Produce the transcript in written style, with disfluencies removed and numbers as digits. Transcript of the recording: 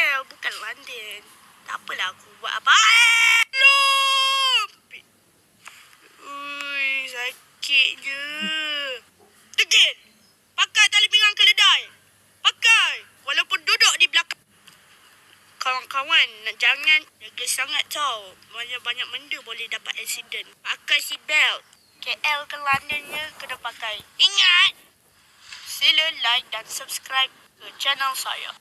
KL, bukan London. Tak apalah aku buat apa. Belum! Ui, sakitnya. Degil! Pakai tali pinggang keledai. Pakai. Walaupun duduk di belakang. Kawan-kawan, jangan jaga sangat tau. Banyak-banyak benda boleh dapat accident. Pakai seatbelt. KL ke Londonnya kena pakai. Ingat! Sila like dan subscribe ke channel saya.